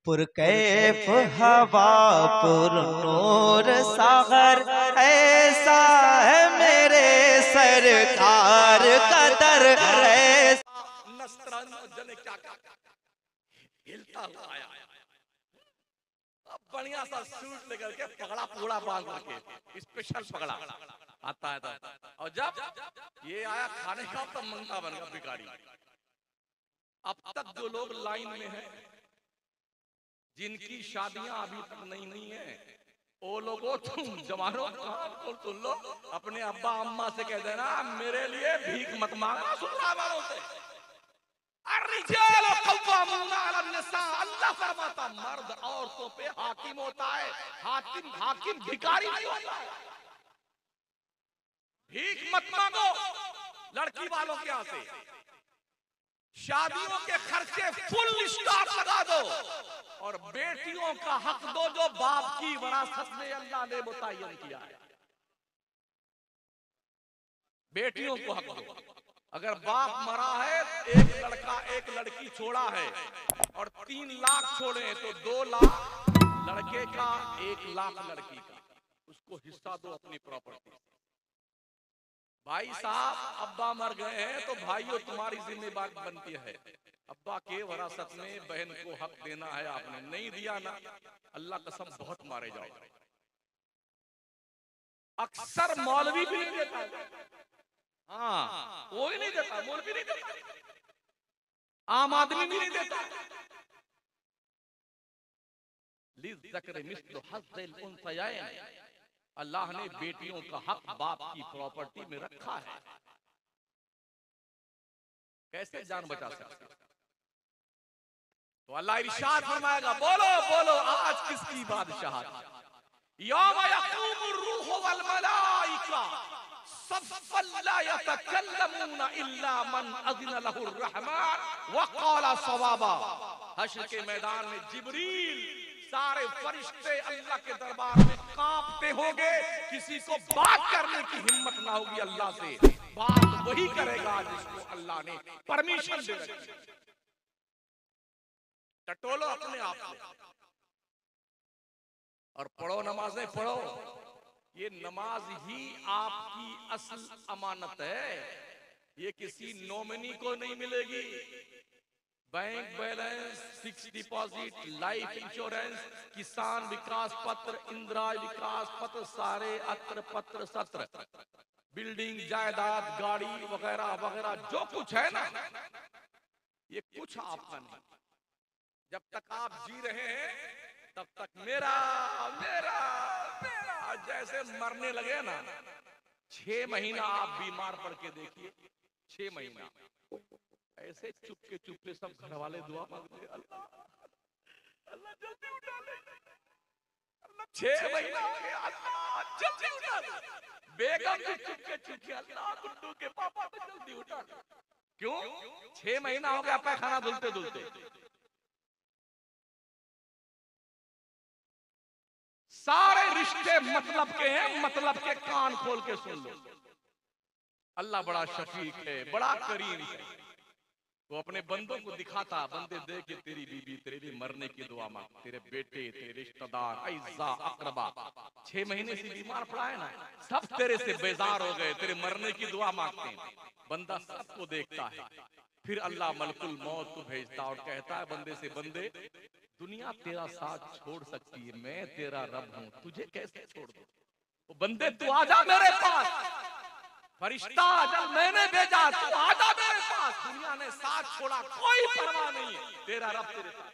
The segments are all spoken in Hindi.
पुरकैफ हवा पुर नूर सागर, ऐसा है मेरे सरकार का दर। क्या हिलता हुआ आया, अब बढ़िया सा सूट लेकर के पगड़ा पूरा बांध के, स्पेशल पगड़ा आता है। और जब ये आया खाने का तो मंगा बन गया भिखारी। अब तक जो लोग लाइन में हैं, जिनकी शादियां अभी तक नहीं हुई हैं, वो लोगों तुम जवानों कान खोल सुन लो, अपने अब्बा अम्मा से कह देना मेरे लिए भीख मत मांगना ससुराल वालों से। अल्लाह फरमाता मर्द औरतों पे हाकिम होता है, हाकिम भिखारी नहीं होता है। भीख मत मांगो लड़की वालों के यहाँ से, शादियों के खर्चे फुल स्टॉप लगा दो, और बेटियों का हक दो जो बाप की विरासत में अल्लाह ने मुतय्यन किया है। बेटियों को हक दो। अगर बाप मरा है, एक लड़का एक लड़की छोड़ा है और 3 लाख छोड़े हैं, तो 2 लाख लड़के का, 1 लाख लड़की का, उसको हिस्सा दो अपनी प्रॉपर्टी। भाई साहब अब्बा मर गए हैं तो भाइयों तुम्हारी जिम्मेदारी बनती है, अब्बा के विरासत में बहन को हक देना है। आपने नहीं दिया ना, अल्लाह कसम बहुत मारे जाओ। अक्सर मौलवी भी नहीं देता, हाँ कोई नहीं देता, मौलवी नहीं देता, आम आदमी भी नहीं देता। अल्लाह ने बेटियों का हक बाप की प्रॉपर्टी में रखा है। कैसे जान बचा सकते? तो अल्लाह इरशाद फरमाएगा, बोलो बोलो आज किसकी बादशाहत? यौम यक़ूमुर रूह वल मलाइका सफ़्फ़न ला यतकल्लमूना इल्ला मन अज़िन लहुर रहमान व क़ाला सवाबा। हश्र के मैदान में जिब्रील, सारे फरिश्ते अल्लाह के दरबार में कांपते होंगे, किसी को बात करने की हिम्मत ना होगी अल्लाह से। बात वही करेगा जिसको अल्लाह ने परमिशन दे रखी। टटोलो अपने आप को और पढ़ो, नमाजें पढ़ो। ये नमाज ही आपकी असल अमानत है, ये किसी नॉमिनी को नहीं मिलेगी। Bank balance, fix deposit, life insurance, किसान विकास पत्र, इंदिरा विकास पत्र, सारे अत्र पत्र सत्र, बिल्डिंग जायदाद गाड़ी वगैरह वगैरह जो कुछ है ना, ये कुछ आपका नहीं। जब तक आप जी रहे हैं तब तक मेरा मेरा मेरा, जैसे मरने लगे ना, 6 महीना आप बीमार पड़ के देखिए, 6 महीना ऐसे चुपके सब घर वाले दुआ मांगते, अल्लाह अल्लाह जल्दी उठा ले, अल्लाह 6 महीना हो गया, अल्लाह जल्दी उठा ले। बेगम भी चुपके अल्लाह गुड्डू के पापा को जल्दी उठा ले। क्यों? 6 महीना हो गया पैखाना धुलते धुलते। सारे रिश्ते मतलब के हैं, मतलब के कान खोल के सुन लो। अल्लाह बड़ा शफीक है, बड़ा करीम है। वो अपने बंदों को दिखाता, बंदे देख के तेरी बीबी तेरे लिए मरने की दुआ मांग, तेरे बेटे, तेरे रिश्तेदार, अइज़ा अक़रबा 6 महीने से बीमार पड़ा है ना, सब तेरे से बेजार हो गए, तेरे मरने की दुआ मांगते हैं। बंदा सबको देखता है, फिर अल्लाह मलकुल मौत को भेजता और कहता है बंदे से, बंदे दुनिया तेरा साथ छोड़ सकती है, मैं तेरा रब हूं, तुझे कैसे छोड़ दूं? वो बंदे तू आजा मेरे पास, फरिश्ता जब मैंने भेजा तू आजा मेरे पास, दुनिया ने साथ छोड़ा कोई परवाह नहीं है, तेरा रब तेरे साथ।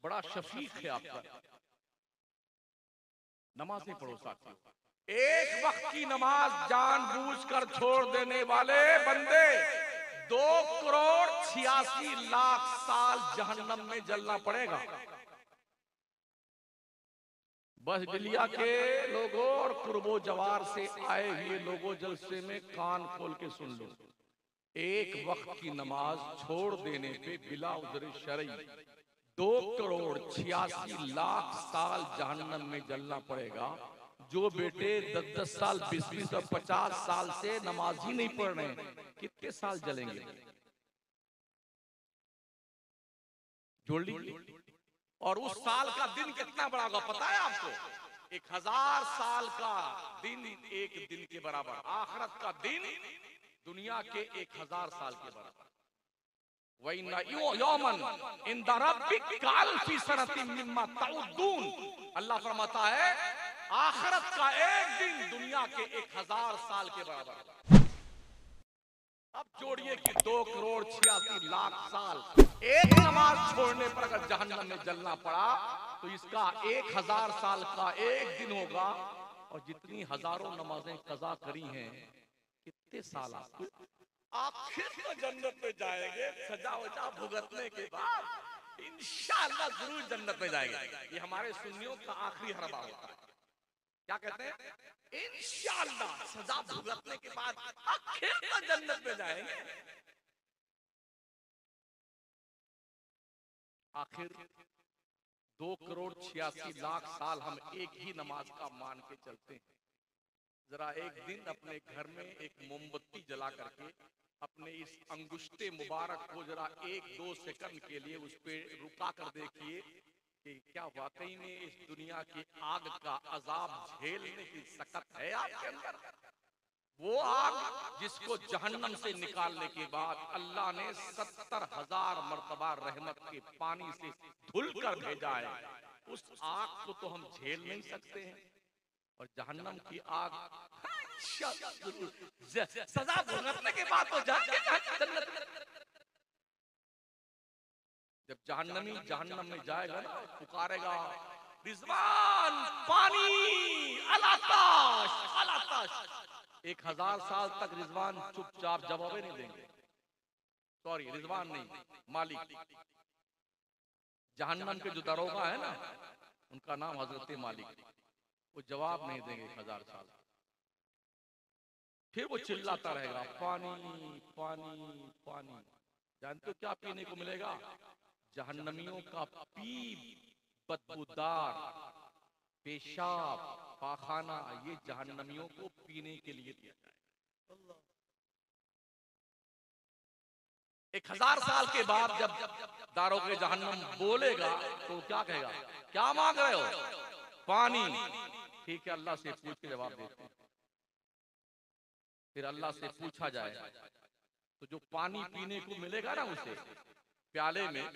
बड़ा शफीक है आपका। नमाज़ें पढ़ो साथियों, एक वक्त की नमाज जानबूझकर छोड़ देने वाले बंदे 2,86,00,000 साल जहन्नम में जलना पड़ेगा। बस दिलिया के लोगों और कुर्बो जवार से आए हुए लोगों, जलसे में कान खोल के सुन लो, एक वक्त की नमाज छोड़ देने पे बिला उज़्र शरई 2,86,00,000 साल जहन्नम में जलना पड़ेगा। जो बेटे 10-10 साल 20-20 और 50 साल से नमाज ही नहीं पढ़ रहे, कितने साल जलेंगे? जोड़ लीजिए। और उस साल का दिन कितना बड़ा होगा पता है आपको? 1000 साल का दिन एक दिन के बराबर। आखिरत का दिन दुनिया के 1000 साल के बराबर। अल्लाह फरमाता है आखिरत का एक दिन दुनिया के 1000 साल के बराबर। अब जोड़िए कि 2,86,00,000 साल एक नमाज छोड़ने पर अगर जहन्नम में जलना पड़ा तो इसका 1000 साल का एक दिन होगा। और जितनी हजारों नमाजें कज़ा करी हैं, कितने साल आखिर तो जन्नत में जाएंगे। सजा वजा भुगतने के बाद इंशाअल्लाह जरूर जन्नत में जाएंगे। ये हमारे सुन्नियों का आखिरी हरबा होता है। क्या कहते हैं? इंशाअल्लाह सजा भुगतने के बाद आखिर तो जन्नत में जाएंगे। आखिर 2,86,00,000 साल हम एक ही नमाज का मान के चलते हैं। जरा एक दिन अपने घर में एक मोमबत्ती जला करके अपने इस अंगुष्ठे मुबारक को जरा 1-2 सेकंड के लिए उस पे रुका कर देखिए कि क्या वाकई में इस दुनिया की आग का अजाब झेलने की सकत है आपके अंदर? वो आग जिसको जहन्नम से निकालने के बाद अल्लाह ने 70,000 मर्तबा रहमत के पानी से धुल कर भेजा है, उस आग को तो हम झेल नहीं सकते हैं। और जहन्नम की आग सजा भुगतने के बाद तो जन्नत। जब जहन्नमी जहन्नम में जाएगा ना, पुकारेगा रिजवान पानी अलाताश अलाताश। 1000 साल तक रिजवान चुपचाप जवाब नहीं देंगे। सॉरी, रिजवान नहीं, मालिक। जहन्नम के जो दरोगा है ना, उनका नाम हजरत मालिक। वो जवाब नहीं देंगे 1000 साल। फिर वो चिल्लाता रहेगा पानी पानी पानी। जानते हो क्या पीने को मिलेगा? जहन्नमियों का पीप, बदबूदार पेशाब, पाखाना, ये जहन्नमियों को पीने के लिए दिया जाए। 1000 साल के बाद जब दारोगे जहन्नम बोलेगा तो क्या कहेगा? क्या मांग रहे हो? पानी। ठीक है, अल्लाह से पूछ के जवाब देते हैं। फिर अल्लाह से पूछा जाए तो जो पानी पीने को मिलेगा ना, उसे प्याले में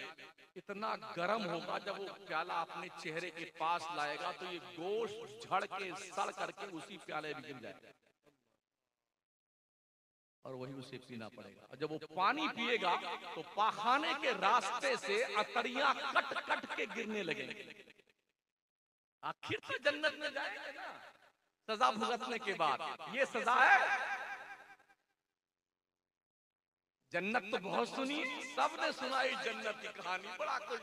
इतना गर्म होगा, जब वो प्याला अपने चेहरे के पास लाएगा तो ये गोश्त झड़ के सड़ करके उसी प्याले में गिर जाएगा और वही उसे पीना पड़ेगा। और जब वो पानी पिएगा तो पाखाने के रास्ते से अतरियां कट कट के गिरने लगेंगे। आखिर से जन्नत में जाएगा ना सजा भुगतने के बाद। ये सजा है। जन्नत तो बहुत सुनी, सबने सुनाई जन्नत की कहानी, बड़ा कुछ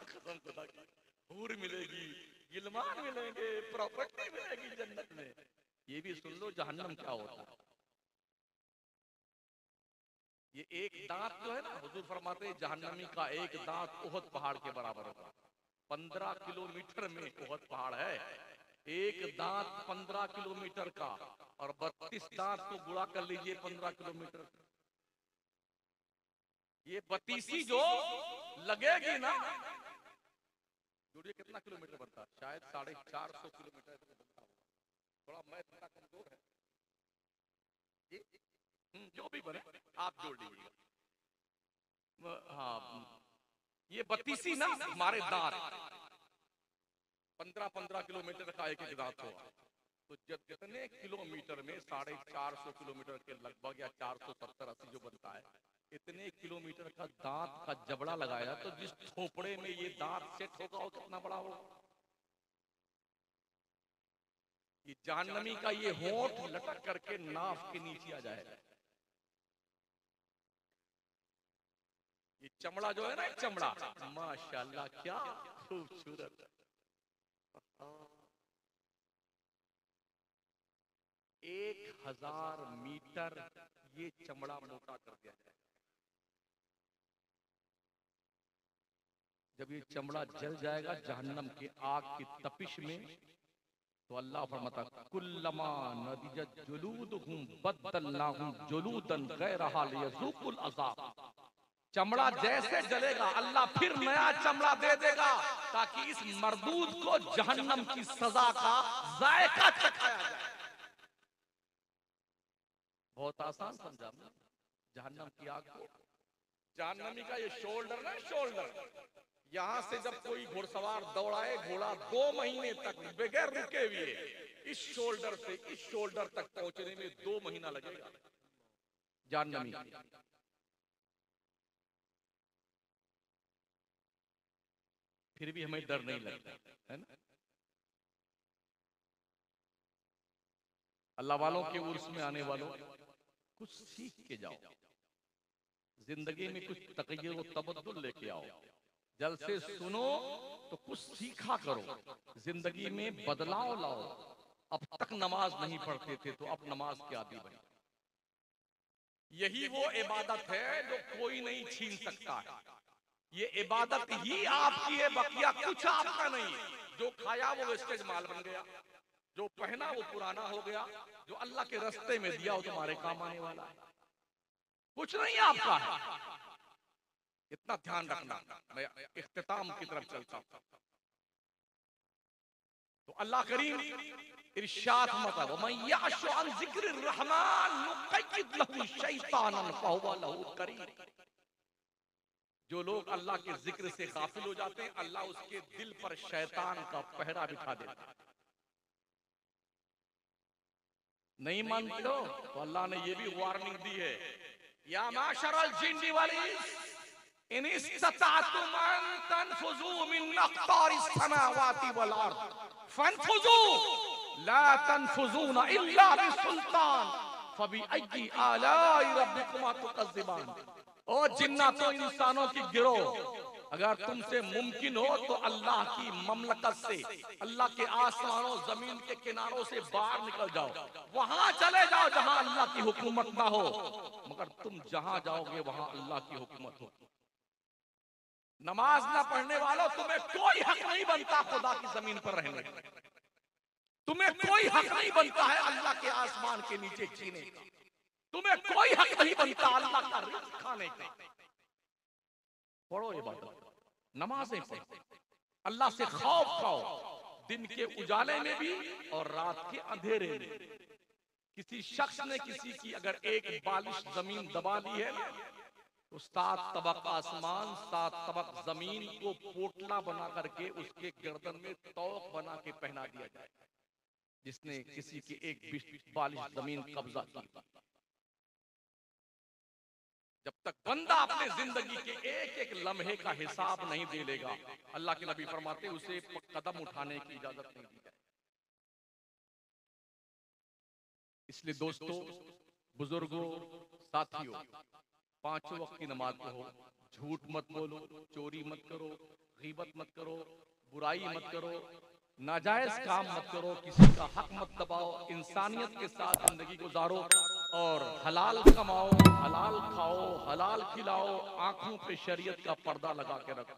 कसम खुदा की। हूर मिलेगी, गिलमान मिलेंगे, प्रॉपर्टी मिलेगी जन्नत में। ये भी सुन लो जहन्नम क्या होता है। ये एक दांत जो है ना, हुजूर फरमाते हैं जहन्नमी का एक दांत ओहद पहाड़ के बराबर होगा। 15 किलोमीटर में ओहद पहाड़ है। एक दांत 15 किलोमीटर का, और 32 दांत को गुणा कर लीजिए 15 किलोमीटर। ये 32 जो लगेगी ना, जोड़िए कितना किलोमीटर बनता है? शायद 450 किलोमीटर बनता होगा। थोड़ा मैं थोड़ा कमजोर है, जो भी बने आप जोड़ लीजिएगा। हाँ, ये 32 ना हमारे दांत 15-15 किलोमीटर का एक एक दांत होगा। तो जब कितने किलोमीटर में 450 किलोमीटर के लगभग, या 470-80 जो बनता है, इतने किलोमीटर का दांत का जबड़ा लगाया तो जिस थोपड़े में ये दांत सेट होगा वो कितना बड़ा होगा। ये जहन्नमी का ये होंठ लटक करके नाफ के नीचे आ जाएगा। ये चमड़ा जो है ना, चमड़ा माशाल्लाह क्या खूबसूरत। 1000 मीटर ये चमड़ा मोटा कर दिया जाए। जब ये चमड़ा जल जाएगा जहन्नम की आग की तपिश में, तो अल्लाह फरमाता कुल्लमा नदिजत जुलूदुहुम बद्दलनाहुम जुलूदन गैरहा लियज़ूकुल अज़ाब। चमड़ा जैसे जलेगा अल्लाह फिर नया चमड़ा दे देगा ताकि इस मरदूद को जहन्नम की सजा का जायका चखाया जाए। बहुत आसान समझा जहन्नम की आग को। जहन्नमी का ये शोल्डर ना, शोल्डर, यहां से जब कोई घुड़सवार दौड़ाए घोड़ा 2 महीने तक बगैर रुके हुए इस शोल्डर से इस शोल्डर तक पहुंचने में 2 महीना लगेगा जहन्नमी। फिर भी हमें डर नहीं लगता है ना। अल्लाह वालों के उर्स में आने वालों कुछ सीख के जाओ, जिंदगी में कुछ तगय्युर और तबद्दुल लेके आओ। जलसे सुनो तो कुछ सीखा करो, जिंदगी में बदलाव लाओ। अब तक नमाज नहीं पढ़ते थे तो अब नमाज के आदी बने। यही वो इबादत है जो कोई नहीं छीन सकता है। ये इबादत ही आपकी है, बकिया कुछ आपका नहीं। जो खाया वो वेस्टेज माल बन गया, जो पहना वो पुराना हो गया, जो अल्लाह के रास्ते में दिया वो तुम्हारे काम आने वाला है। कुछ नहीं आपका है, इतना ध्यान रखना। मैं इख्तिताम की तरफ चलता हूं। तो अल्लाह करीम इरशाद फरमाता है, मैं याशु अन जिक्र रहमान नुक़य्यिद लहु शैतानन फहुव लहु करीम। जो लोग अल्लाह के जिक्र से गाफिल हो जाते हैं अल्लाह उसके दिल पर शैतान का पहरा बिठा देता है। नहीं मानते हो तो अल्लाह ने ये भी वार्निंग दी है, या माशरल जिन्नि वल इंस इन इस्तताअतुम अन तनफुजू मिन अक़तारिस समावाति वल अर्द फनफुजू ला तनफुजूना इल्ला बिसुल्तान फबिअय्यि आलाई रब्बिकुमा तुकज़्ज़िबान। ओ जिन्नातों इंसानों की गिरोह, अगर तुमसे मुमकिन हो तो अल्लाह की ममलकत से, अल्लाह के आसमानों जमीन के किनारों से बाहर निकल जाओ, वहां चले जाओ जहां अल्लाह की हुकूमत ना हो। मगर तुम जहां जाओगे वहां अल्लाह की हुकूमत हो। नमाज ना पढ़ने वालों, तुम्हें कोई हक नहीं बनता खुदा की जमीन पर रहने का। तुम्हें कोई हक नहीं बनता है अल्लाह के आसमान के नीचे जीने का। तुम्हें कोई हक नहीं बनता अल्लाह का रिज़्क़ खाने का। पढ़ो इबादत, नमाजें पढ़ो, अल्लाह से खौफ खाओ, दिन के उजाले में भी और रात के अंधेरे में। किसी शख्स ने किसी की अगर एक बालिश जमीन दबा ली है ना, तो 7 तबक आसमान 7 तबक जमीन को पोटला बना करके उसके गर्दन में तौक बना के पहना दिया जाए, जिसने किसी की एक बालिश जमीन कब्जा की। जब तक बंदा अपने जिंदगी के एक एक लम्हे का हिसाब नहीं दे लेगा, अल्लाह के नबी फरमाते उसे कदम उठाने की इजाजत नहीं दी जाए। इसलिए दोस्तों, बुजुर्गों, साथियों, 5 वक्त की नमाज पढ़ो, झूठ मत बोलो, चोरी मत करो, गीबत मत करो, बुराई मत करो, नाजायज काम मत करो, किसी का हक मत दबाओ, इंसानियत के साथ जिंदगी गुजारो और हलाल कमाओ, हलाल खाओ, हलाल खिलाओ, आंखों पे शरीयत का पर्दा लगा के रखो।